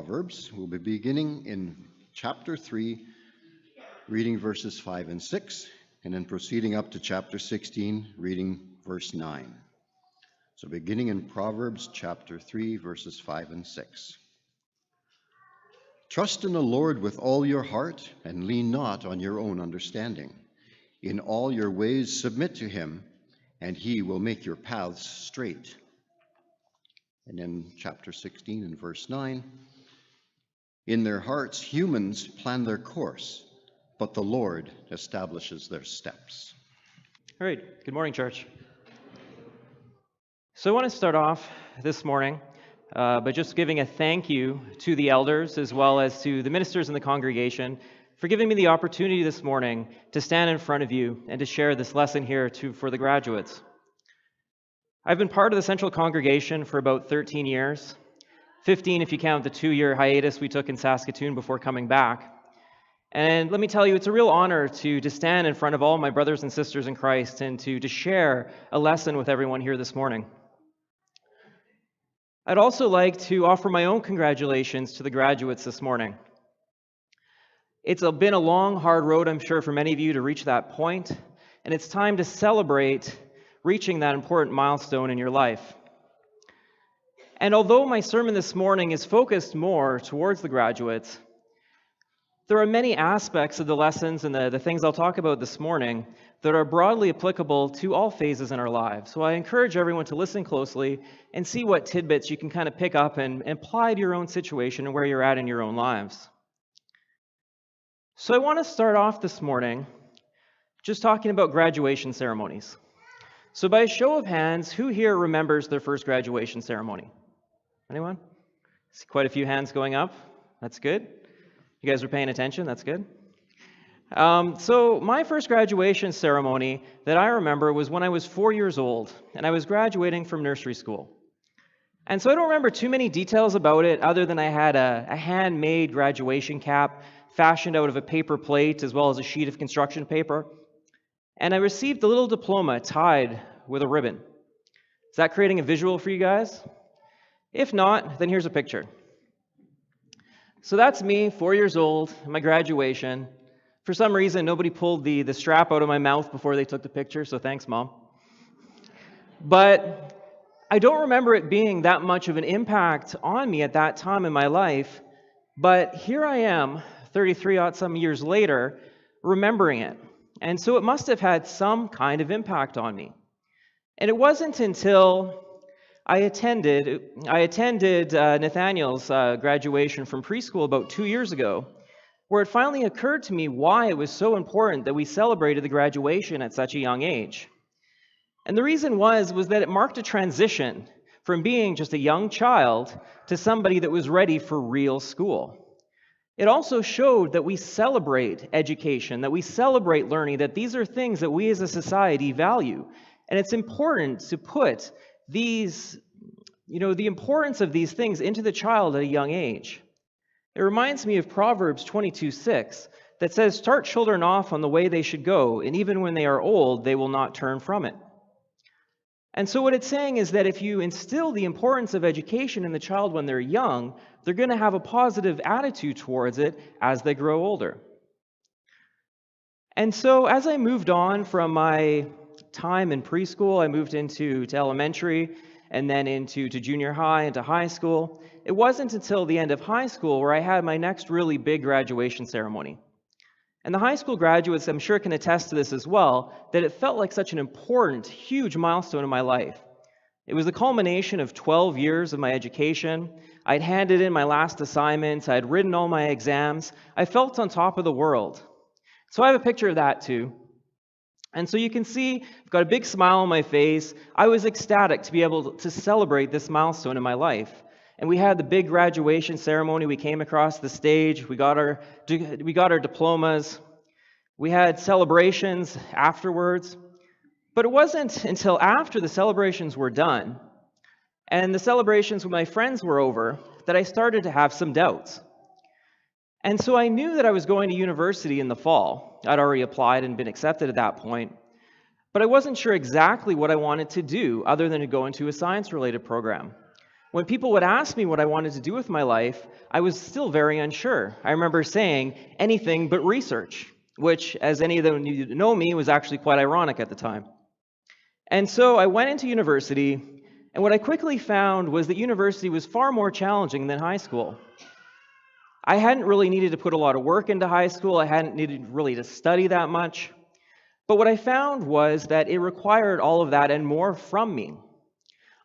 Proverbs. We'll be beginning in chapter 3, reading verses 5 and 6, and then proceeding up to chapter 16, reading verse 9. So beginning in Proverbs chapter 3, verses 5 and 6. Trust in the Lord with all your heart, and lean not on your own understanding. In all your ways submit to him, and he will make your paths straight. And in chapter 16 and verse 9, in their hearts humans plan their course, but the Lord establishes their steps. All right, good morning, church. So I want to start off this morning by just giving a thank you to the elders as well as to the ministers in the congregation for giving me the opportunity this morning to stand in front of you and to share this lesson here for the graduates. I've been part of the Central Congregation for about 13 years, 15 if you count the 2-year hiatus we took in Saskatoon before coming back. And let me tell you, it's a real honor to stand in front of all my brothers and sisters in Christ and to share a lesson with everyone here this morning. I'd also like to offer my own congratulations to the graduates this morning. It's been a long, hard road, I'm sure, for many of you to reach that point, and it's time to celebrate reaching that important milestone in your life. And although my sermon this morning is focused more towards the graduates, there are many aspects of the lessons and the things I'll talk about this morning that are broadly applicable to all phases in our lives. So I encourage everyone to listen closely and see what tidbits you can kind of pick up and apply to your own situation and where you're at in your own lives. So I want to start off this morning just talking about graduation ceremonies. So by a show of hands, who here remembers their first graduation ceremony? Anyone? See quite a few hands going up. That's good. You guys are paying attention. That's good. So my first graduation ceremony that I remember was when I was 4 years old, and I was graduating from nursery school. And so I don't remember too many details about it other than I had a handmade graduation cap fashioned out of a paper plate as well as a sheet of construction paper. And I received a little diploma tied with a ribbon. Is that creating a visual for you guys? If not, then here's a picture. So that's me, 4 years old, my graduation. For some reason, nobody pulled the strap out of my mouth before they took the picture, so thanks, Mom. But I don't remember it being that much of an impact on me at that time in my life, but here I am, 33-odd-some years later, remembering it. And so it must have had some kind of impact on me. And it wasn't until I attended Nathaniel's graduation from preschool about 2 years ago, where it finally occurred to me why it was so important that we celebrated the graduation at such a young age. And the reason was that it marked a transition from being just a young child to somebody that was ready for real school. It also showed that we celebrate education, that we celebrate learning, that these are things that we as a society value. And it's important to put these, the importance of these things into the child at a young age. It reminds me of Proverbs 22:6 that says, "Start children off on the way they should go, and even when they are old, they will not turn from it." And so what it's saying is that if you instill the importance of education in the child when they're young, they're going to have a positive attitude towards it as they grow older. And so as I moved on from my time in preschool, I moved into elementary and then into junior high and to high school. It wasn't until the end of high school where I had my next really big graduation ceremony. And the high school graduates, I'm sure, can attest to this as well, that it felt like such an important, huge milestone in my life. It was the culmination of 12 years of my education. I'd handed in my last assignments. I'd written all my exams. I felt on top of the world. So I have a picture of that too. And so you can see, I've got a big smile on my face. I was ecstatic to be able to celebrate this milestone in my life. And we had the big graduation ceremony. We came across the stage. We got our diplomas. We had celebrations afterwards. But it wasn't until after the celebrations were done and the celebrations with my friends were over that I started to have some doubts. And so I knew that I was going to university in the fall. I'd already applied and been accepted at that point. But I wasn't sure exactly what I wanted to do other than to go into a science-related program. When people would ask me what I wanted to do with my life, I was still very unsure. I remember saying anything but research, which, as any of them who know me, was actually quite ironic at the time. And so I went into university, and what I quickly found was that university was far more challenging than high school. I hadn't really needed to put a lot of work into high school. I hadn't needed really to study that much. But what I found was that it required all of that and more from me.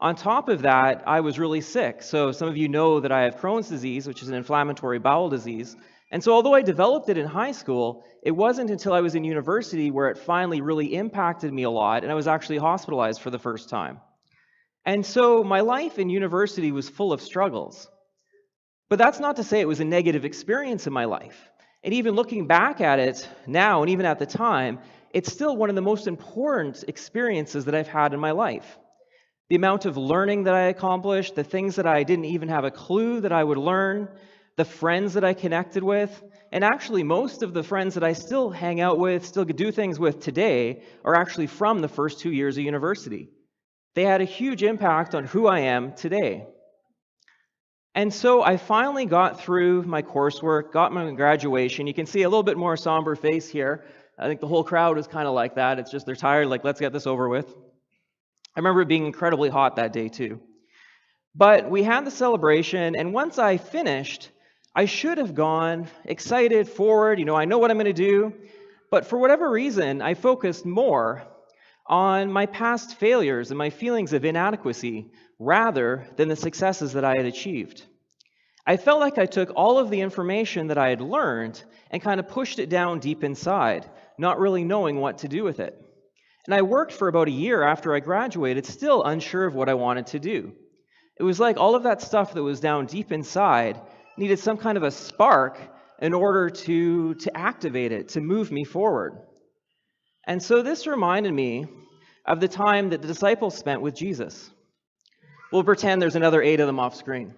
On top of that, I was really sick. So some of you know that I have Crohn's disease, which is an inflammatory bowel disease. And so although I developed it in high school, it wasn't until I was in university where it finally really impacted me a lot, and I was actually hospitalized for the first time. And so my life in university was full of struggles. But that's not to say it was a negative experience in my life. And even looking back at it now, and even at the time, it's still one of the most important experiences that I've had in my life. The amount of learning that I accomplished, the things that I didn't even have a clue that I would learn, the friends that I connected with, and actually most of the friends that I still hang out with, still do things with today, are actually from the first 2 years of university. They had a huge impact on who I am today. And so I finally got through my coursework, got my graduation. You can see a little bit more somber face here. I think the whole crowd is kind of like that. It's just they're tired, like, let's get this over with. I remember it being incredibly hot that day too. But we had the celebration, and once I finished, I should have gone excited forward. I know what I'm going to do. But for whatever reason, I focused more on my past failures and my feelings of inadequacy rather than the successes that I had achieved. I felt like I took all of the information that I had learned and kind of pushed it down deep inside, not really knowing what to do with it. And I worked for about a year after I graduated, still unsure of what I wanted to do. It was like all of that stuff that was down deep inside needed some kind of a spark in order to activate it, to move me forward. And so this reminded me of the time that the disciples spent with Jesus. We'll pretend there's another 8 of them off screen.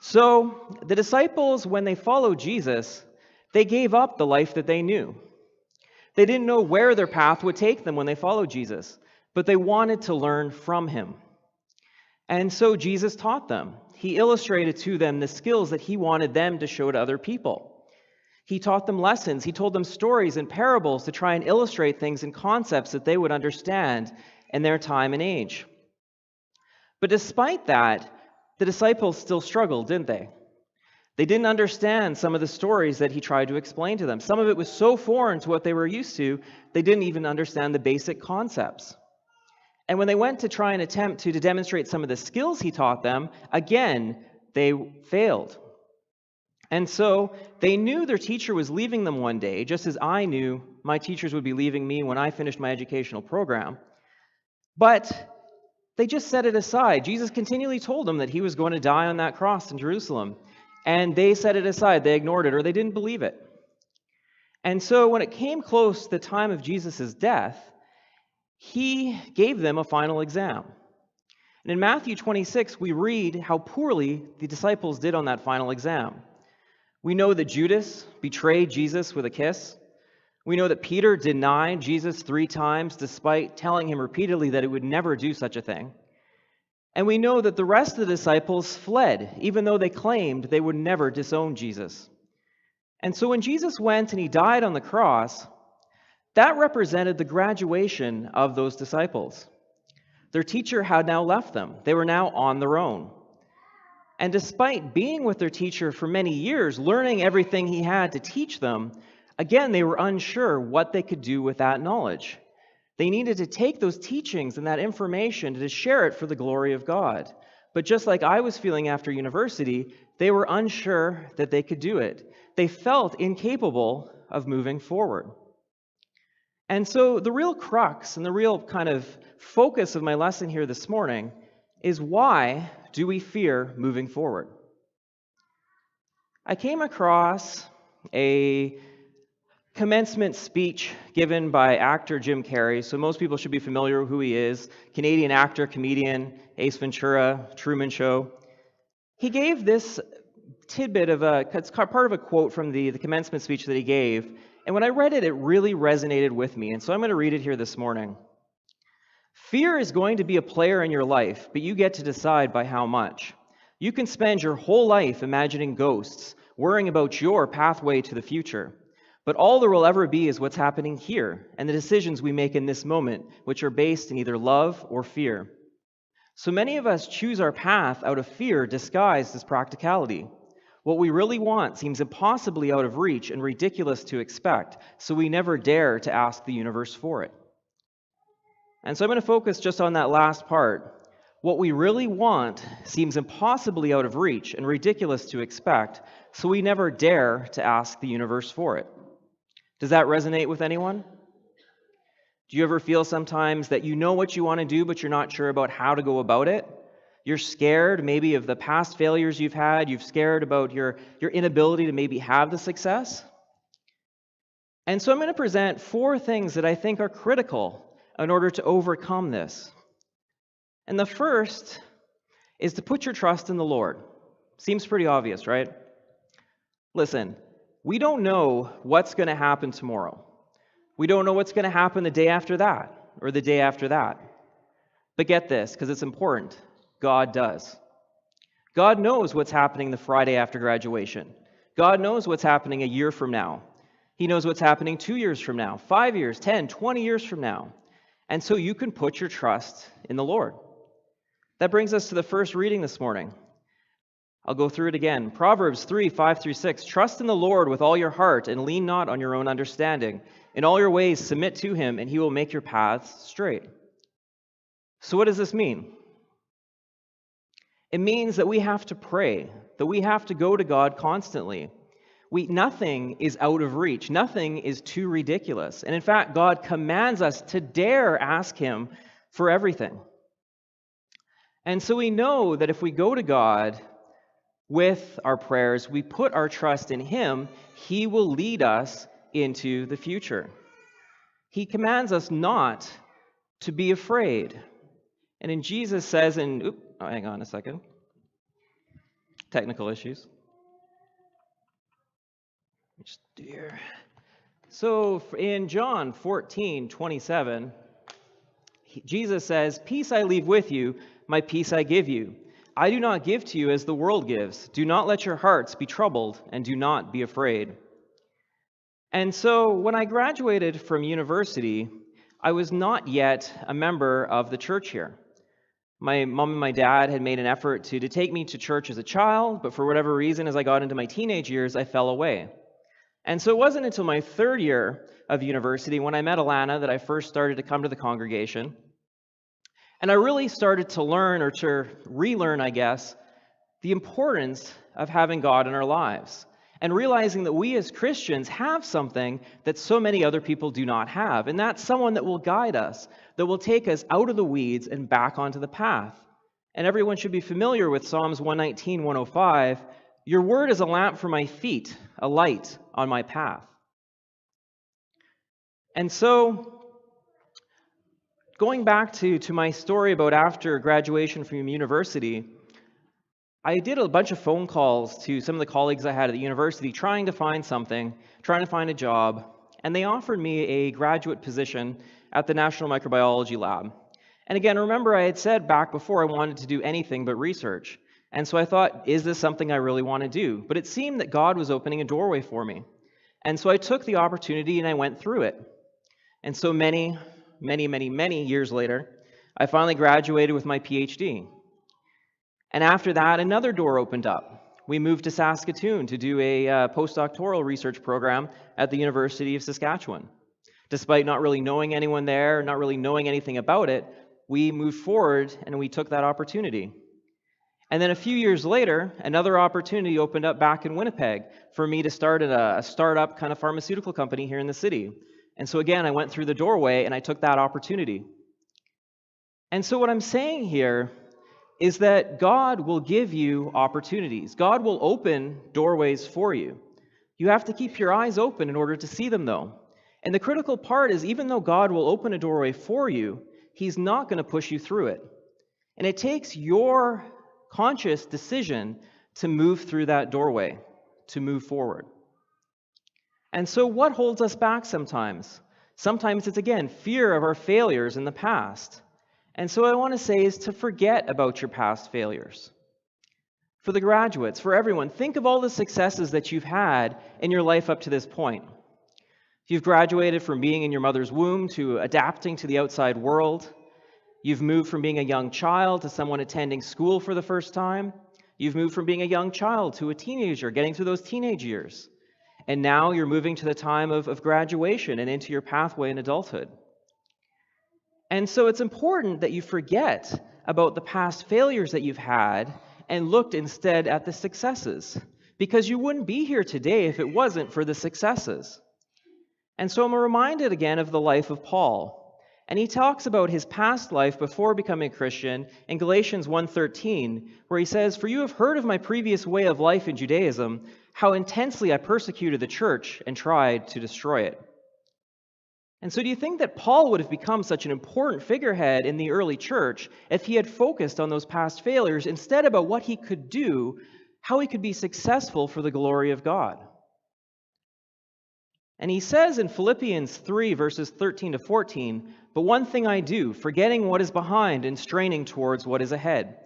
So the disciples, when they followed Jesus, they gave up the life that they knew. They didn't know where their path would take them when they followed Jesus, but they wanted to learn from him. And so Jesus taught them. He illustrated to them the skills that he wanted them to show to other people. He taught them lessons. He told them stories and parables to try and illustrate things and concepts that they would understand in their time and age. But despite that, the disciples still struggled, didn't they? They didn't understand some of the stories that he tried to explain to them. Some of it was so foreign to what they were used to, they didn't even understand the basic concepts. And when they went to try and attempt to demonstrate some of the skills he taught them, again, they failed. And so they knew their teacher was leaving them one day, just as I knew my teachers would be leaving me when I finished my educational program. But they just set it aside. Jesus continually told them that he was going to die on that cross in Jerusalem. And they set it aside. They ignored it, or they didn't believe it. And so when it came close to the time of Jesus' death, he gave them a final exam. And in Matthew 26, we read how poorly the disciples did on that final exam. We know that Judas betrayed Jesus with a kiss. We know that Peter denied Jesus 3 times, despite telling him repeatedly that he would never do such a thing. And we know that the rest of the disciples fled, even though they claimed they would never disown Jesus. And so when Jesus went and he died on the cross, that represented the graduation of those disciples. Their teacher had now left them. They were now on their own. And despite being with their teacher for many years, learning everything he had to teach them, again, they were unsure what they could do with that knowledge. They needed to take those teachings and that information to share it for the glory of God. But just like I was feeling after university, they were unsure that they could do it. They felt incapable of moving forward. And so the real crux and the real kind of focus of my lesson here this morning is, why do we fear moving forward? I came across a commencement speech given by actor Jim Carrey. So most people should be familiar with who he is. Canadian actor, comedian, Ace Ventura, Truman Show. He gave this tidbit of it's part of a quote from the commencement speech that he gave. And when I read it, it really resonated with me. And so I'm going to read it here this morning. Fear is going to be a player in your life, but you get to decide by how much. You can spend your whole life imagining ghosts, worrying about your pathway to the future. But all there will ever be is what's happening here and the decisions we make in this moment, which are based in either love or fear. So many of us choose our path out of fear disguised as practicality. What we really want seems impossibly out of reach and ridiculous to expect, so we never dare to ask the universe for it. And so I'm going to focus just on that last part. What we really want seems impossibly out of reach and ridiculous to expect, so we never dare to ask the universe for it. Does that resonate with anyone? Do you ever feel sometimes that you know what you want to do, but you're not sure about how to go about it? You're scared maybe of the past failures you've had. You're scared about your inability to maybe have the success. And so I'm going to present 4 things that I think are critical in order to overcome this. And the first is to put your trust in the Lord. Seems pretty obvious, right? Listen, we don't know what's going to happen tomorrow. We don't know what's going to happen the day after that or the day after that. But get this, because it's important. God does. God knows what's happening the Friday after graduation. God knows what's happening a year from now. He knows what's happening 2 years from now, 5 years, 10, 20 years from now. And so you can put your trust in the Lord. That brings us to the first reading this morning. I'll go through it again. Proverbs 3, 5-6. Trust in the Lord with all your heart and lean not on your own understanding. In all your ways submit to him, and he will make your paths straight. So what does this mean? It means that we have to pray, that we have to go to God constantly. Nothing is out of reach. Nothing is too ridiculous. And in fact, God commands us to dare ask him for everything. And so we know that if we go to God with our prayers, we put our trust in him, he will lead us into the future. He commands us not to be afraid. And in Jesus says hang on a second. Technical issues. Just do here. So in John 14:27, Jesus says, "Peace I leave with you, my peace I give you. I do not give to you as the world gives. Do not let your hearts be troubled, and do not be afraid." And so when I graduated from university, I was not yet a member of the church here. My mom and my dad had made an effort to take me to church as a child, but for whatever reason, as I got into my teenage years, I fell away. And so it wasn't until my 3rd year of university when I met Alana that I first started to come to the congregation. And I really started to learn, or to relearn, I guess, the importance of having God in our lives and realizing that we as Christians have something that so many other people do not have. And that's someone that will guide us, that will take us out of the weeds and back onto the path. And everyone should be familiar with Psalms 119, 105. Your word is a lamp for my feet, a light on my path. And so, going back to my story about after graduation from university, I did a bunch of phone calls to some of the colleagues I had at the university trying to find something, trying to find a job, and they offered me a graduate position at the National Microbiology Lab. And again, remember I had said back before I wanted to do anything but research. And so I thought, is this something I really want to do? But it seemed that God was opening a doorway for me. And so I took the opportunity and I went through it. And so many years later, I finally graduated with my PhD. And after that, another door opened up. We moved to Saskatoon to do a postdoctoral research program at the University of Saskatchewan. Despite not really knowing anyone there, not really knowing anything about it, we moved forward and we took that opportunity. And then a few years later, another opportunity opened up back in Winnipeg for me to start at a startup kind of pharmaceutical company here in the city. And so again, I went through the doorway and I took that opportunity. And so what I'm saying here is that God will give you opportunities. God will open doorways for you. You have to keep your eyes open in order to see them, though. And the critical part is, even though God will open a doorway for you, he's not going to push you through it. And it takes your conscious decision to move through that doorway, to move forward. And so what holds us back sometimes? Sometimes it's, again, fear of our failures in the past. And so what I want to say is to forget about your past failures. For the graduates, for everyone, think of all the successes that you've had in your life up to this point. You've graduated from being in your mother's womb to adapting to the outside world. You've moved from being a young child to someone attending school for the first time. You've moved from being a young child to a teenager, getting through those teenage years. And now you're moving to the time of graduation and into your pathway in adulthood. And so it's important that you forget about the past failures that you've had and looked instead at the successes, because you wouldn't be here today if it wasn't for the successes. And so I'm reminded again of the life of Paul. And he talks about his past life before becoming a Christian in Galatians 1:13, where he says, "For you have heard of my previous way of life in Judaism, how intensely I persecuted the church and tried to destroy it." And so do you think that Paul would have become such an important figurehead in the early church if he had focused on those past failures instead about what he could do, how he could be successful for the glory of God? And he says in Philippians 3, verses 13 to 14, "But one thing I do, forgetting what is behind and straining towards what is ahead.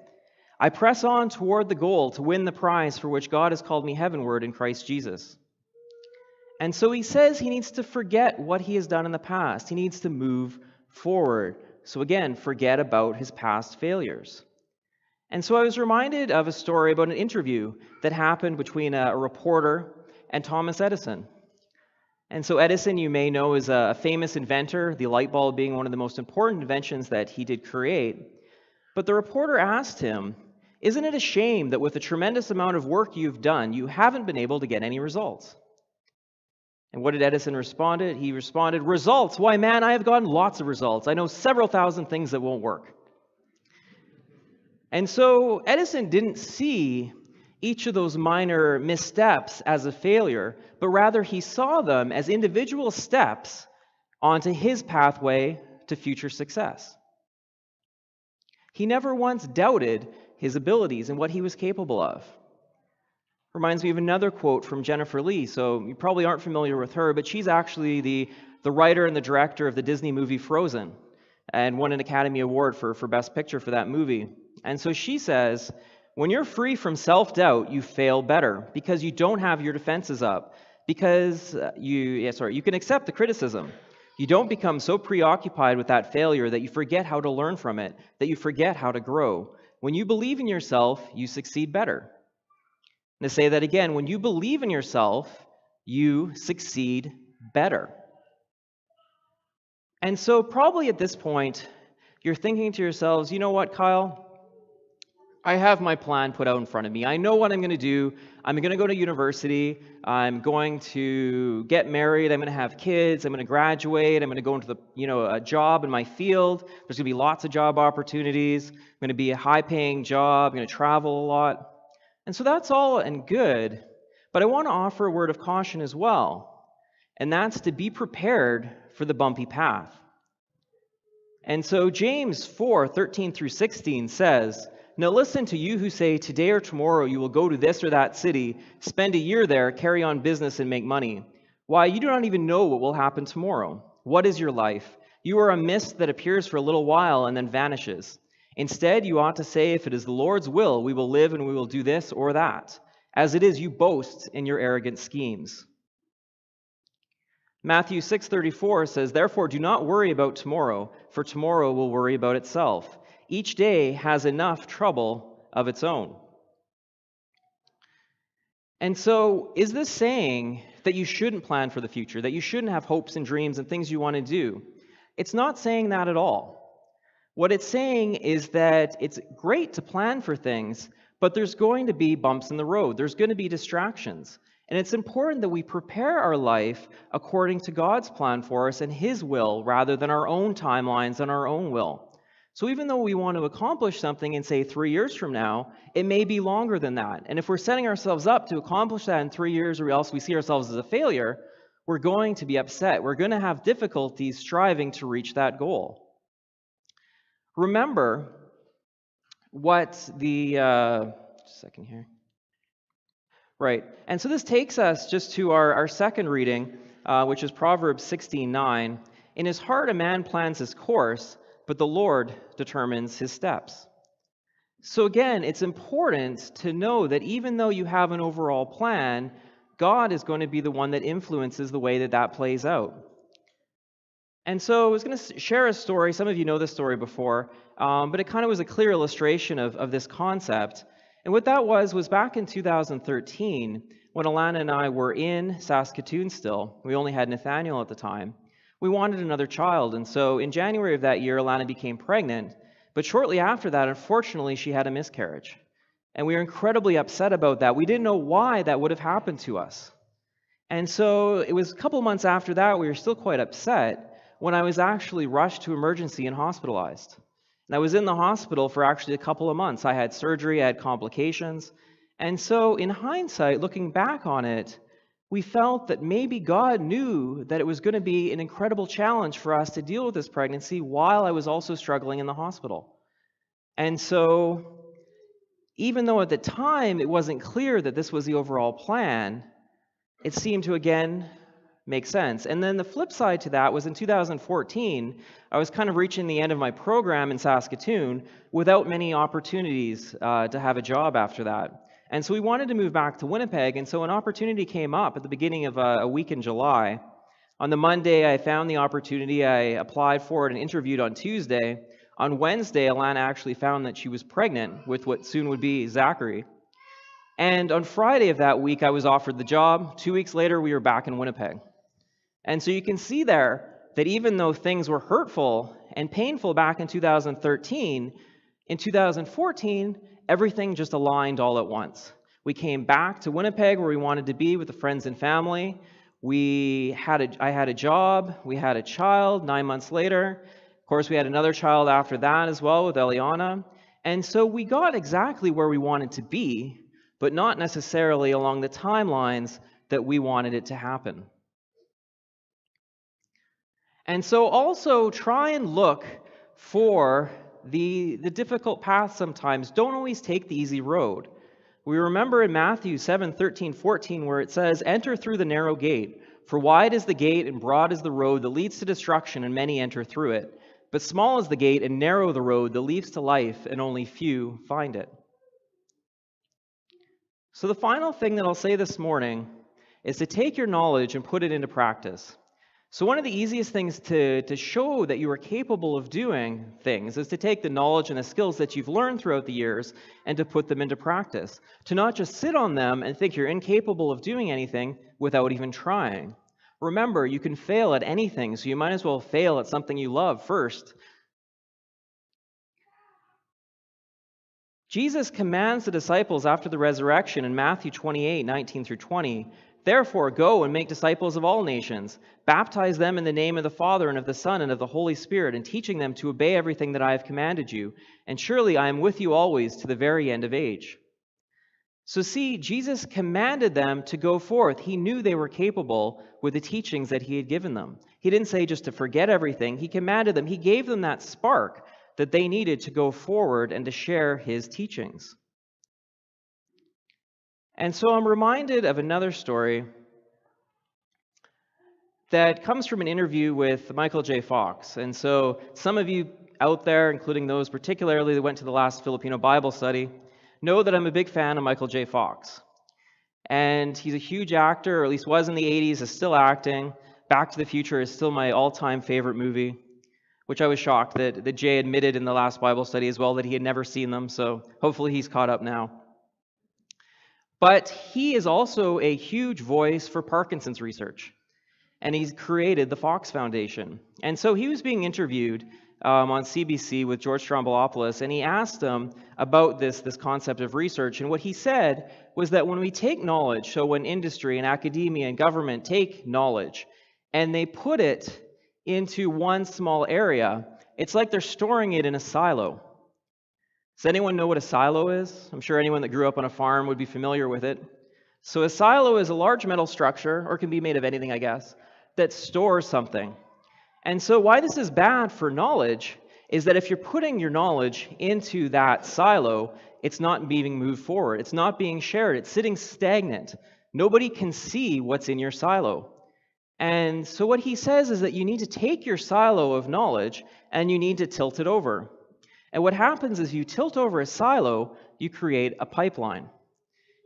I press on toward the goal to win the prize for which God has called me heavenward in Christ Jesus." And so he says he needs to forget what he has done in the past. He needs to move forward. So again, forget about his past failures. And so I was reminded of a story about an interview that happened between a reporter and Thomas Edison. And so Edison, you may know, is a famous inventor, the light bulb being one of the most important inventions that he did create. But the reporter asked him, "Isn't it a shame that with a tremendous amount of work you've done, you haven't been able to get any results?" And what did Edison respond? He responded, "Results? Why, man, I have gotten lots of results. I know several thousand things that won't work." And so Edison didn't see each of those minor missteps as a failure, but rather he saw them as individual steps onto his pathway to future success. He never once doubted his abilities and what he was capable of. Reminds me of another quote from Jennifer Lee. So you probably aren't familiar with her, but she's actually the writer and the director of the Disney movie Frozen and won an Academy Award for Best Picture for that movie. And so she says, "When you're free from self-doubt, you fail better because you don't have your defenses up, because you can accept the criticism. You don't become so preoccupied with that failure that you forget how to learn from it, that you forget how to grow. When you believe in yourself, you succeed better." And to say that again, when you believe in yourself, you succeed better. And so probably at this point, you're thinking to yourselves, "You know what, Kyle? I have my plan put out in front of me. I know what I'm going to do. I'm going to go to university. I'm going to get married. I'm going to have kids. I'm going to graduate. I'm going to go into a job in my field. There's going to be lots of job opportunities. I'm going to be a high-paying job. I'm going to travel a lot." And so that's all and good, but I want to offer a word of caution as well, and that's to be prepared for the bumpy path. And so James 4:13 through 16 says, "Now listen to you who say, today or tomorrow you will go to this or that city, spend a year there, carry on business and make money. Why, you do not even know what will happen tomorrow. What is your life? You are a mist that appears for a little while and then vanishes. Instead, you ought to say, if it is the Lord's will, we will live and we will do this or that. As it is, you boast in your arrogant schemes." Matthew 6:34 says, "Therefore do not worry about tomorrow, for tomorrow will worry about itself. Each day has enough trouble of its own." And so, is this saying that you shouldn't plan for the future, that you shouldn't have hopes and dreams and things you want to do? It's not saying that at all. What it's saying is that it's great to plan for things, but there's going to be bumps in the road. There's going to be distractions. And it's important that we prepare our life according to God's plan for us and His will, rather than our own timelines and our own will. So even though we want to accomplish something in, say, 3 years from now, it may be longer than that. And if we're setting ourselves up to accomplish that in 3 years, or else we see ourselves as a failure, we're going to be upset. We're going to have difficulties striving to reach that goal. Remember what the, just a second here. Right, and so this takes us just to our second reading, which is Proverbs 16:9. "In his heart a man plans his course, but the Lord determines his steps. So again, it's important to know that even though you have an overall plan, God is going to be the one that influences the way that that plays out. And so I was going to share a story. Some of you know this story before, but it kind of was a clear illustration of this concept. And what that was back in 2013, when Alana and I were in Saskatoon still. We only had Nathaniel at the time. We wanted another child, and so in January of that year, Alana became pregnant. But shortly after that, unfortunately, she had a miscarriage. And we were incredibly upset about that. We didn't know why that would have happened to us. And so it was a couple months after that, we were still quite upset when I was actually rushed to emergency and hospitalized. And I was in the hospital for actually a couple of months. I had surgery, I had complications. And so in hindsight, looking back on it, we felt that maybe God knew that it was going to be an incredible challenge for us to deal with this pregnancy while I was also struggling in the hospital. And so even though at the time it wasn't clear that this was the overall plan, it seemed to again make sense. And then the flip side to that was in 2014, I was kind of reaching the end of my program in Saskatoon without many opportunities to have a job after that. And so we wanted to move back to Winnipeg, and so an opportunity came up at the beginning of a week in July. On the Monday, I found the opportunity. I applied for it and interviewed on Tuesday. On Wednesday, Alana actually found that she was pregnant with what soon would be Zachary. And on Friday of that week, I was offered the job. 2 weeks later, we were back in Winnipeg. And so you can see there that even though things were hurtful and painful back in 2013, in 2014, everything just aligned all at once. We came back to Winnipeg where we wanted to be with the friends and family. I had a job, we had a child 9 months later. Of course, we had another child after that as well with Eliana. And so we got exactly where we wanted to be, but not necessarily along the timelines that we wanted it to happen. And so also try and look for the difficult path sometimes. Don't always take the easy road. We remember in Matthew 7:13-14 where it says, "Enter through the narrow gate, for wide is the gate and broad is the road that leads to destruction, and many enter through it. But small is the gate and narrow the road that leads to life, and only few find it." So the final thing that I'll say this morning is to take your knowledge and put it into practice. So one of the easiest things to show that you are capable of doing things is to take the knowledge and the skills that you've learned throughout the years and to put them into practice. To not just sit on them and think you're incapable of doing anything without even trying. Remember, you can fail at anything, so you might as well fail at something you love first. Jesus commands the disciples after the resurrection in Matthew 28:19-20, "Therefore, go and make disciples of all nations. Baptize them in the name of the Father and of the Son and of the Holy Spirit, and teaching them to obey everything that I have commanded you. And surely I am with you always to the very end of age." So see, Jesus commanded them to go forth. He knew they were capable with the teachings that he had given them. He didn't say just to forget everything. He commanded them. He gave them that spark that they needed to go forward and to share his teachings. And so I'm reminded of another story that comes from an interview with Michael J. Fox. And so some of you out there, including those particularly that went to the last Filipino Bible study, know that I'm a big fan of Michael J. Fox. And he's a huge actor, or at least was in the 80s, is still acting. Back to the Future is still my all-time favorite movie, which I was shocked that Jay admitted in the last Bible study as well that he had never seen them, so hopefully he's caught up now. But he is also a huge voice for Parkinson's research, and he's created the Fox Foundation. And so he was being interviewed on CBC with George Stroumboulopoulos, and he asked him about this concept of research. And what he said was that when we take knowledge, so when industry and academia and government take knowledge and they put it into one small area, it's like they're storing it in a silo. Does anyone know what a silo is? I'm sure anyone that grew up on a farm would be familiar with it. So a silo is a large metal structure, or can be made of anything, I guess, that stores something. And so why this is bad for knowledge is that if you're putting your knowledge into that silo, it's not being moved forward. It's not being shared. It's sitting stagnant. Nobody can see what's in your silo. And so what he says is that you need to take your silo of knowledge and you need to tilt it over. And what happens is you tilt over a silo, you create a pipeline.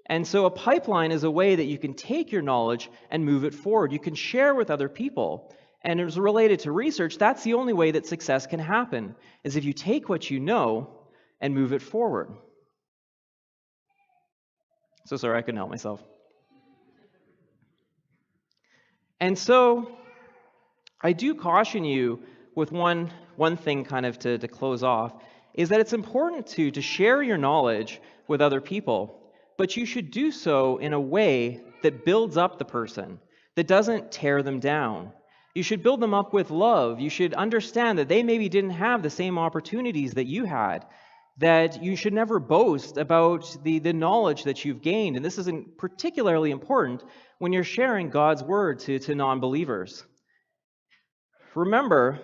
And so a pipeline is a way that you can take your knowledge and move it forward. You can share with other people. And as related to research, that's the only way that success can happen, is if you take what you know and move it forward. So sorry, I couldn't help myself. And so I do caution you with one thing kind of to close off, is that it's important to share your knowledge with other people, but you should do so in a way that builds up the person, that doesn't tear them down. You should build them up with love. You should understand that they maybe didn't have the same opportunities that you had, that you should never boast about the knowledge that you've gained. And this isn't particularly important when you're sharing God's word to non-believers. Remember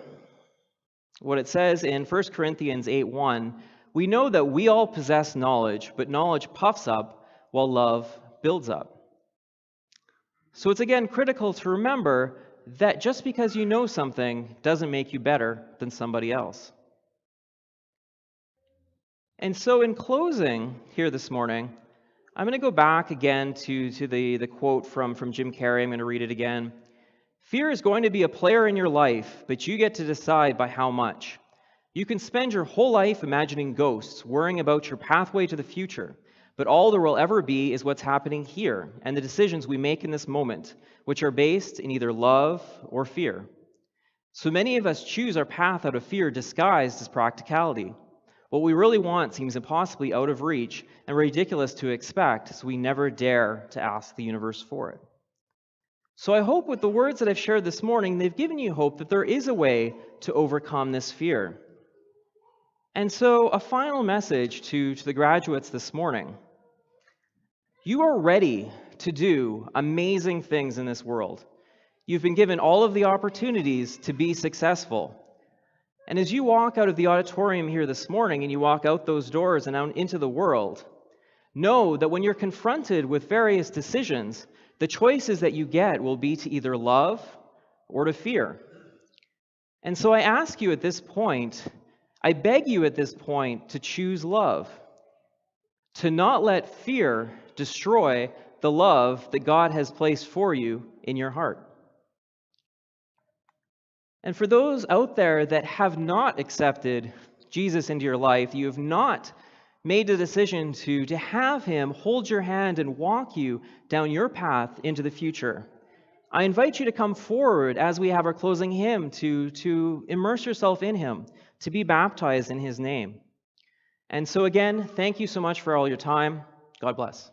what it says in 1 Corinthians 8:1, we know that we all possess knowledge, but knowledge puffs up while love builds up. So it's again critical to remember that just because you know something doesn't make you better than somebody else. And so in closing here this morning, I'm going to go back again to the quote from Jim Carrey. I'm going to read it again. Fear is going to be a player in your life, but you get to decide by how much. You can spend your whole life imagining ghosts, worrying about your pathway to the future, but all there will ever be is what's happening here and the decisions we make in this moment, which are based in either love or fear. So many of us choose our path out of fear disguised as practicality. What we really want seems impossibly out of reach and ridiculous to expect, so we never dare to ask the universe for it. So I hope with the words that I've shared this morning, they've given you hope that there is a way to overcome this fear. And so a final message to the graduates this morning. You are ready to do amazing things in this world. You've been given all of the opportunities to be successful. And as you walk out of the auditorium here this morning and you walk out those doors and out into the world, know that when you're confronted with various decisions, the choices that you get will be to either love or to fear. And so I ask you at this point, I beg you at this point to choose love, to not let fear destroy the love that God has placed for you in your heart. And for those out there that have not accepted Jesus into your life, you have not made the decision to have him hold your hand and walk you down your path into the future, I invite you to come forward as we have our closing hymn to immerse yourself in him, to be baptized in his name. And so again, thank you so much for all your time. God bless.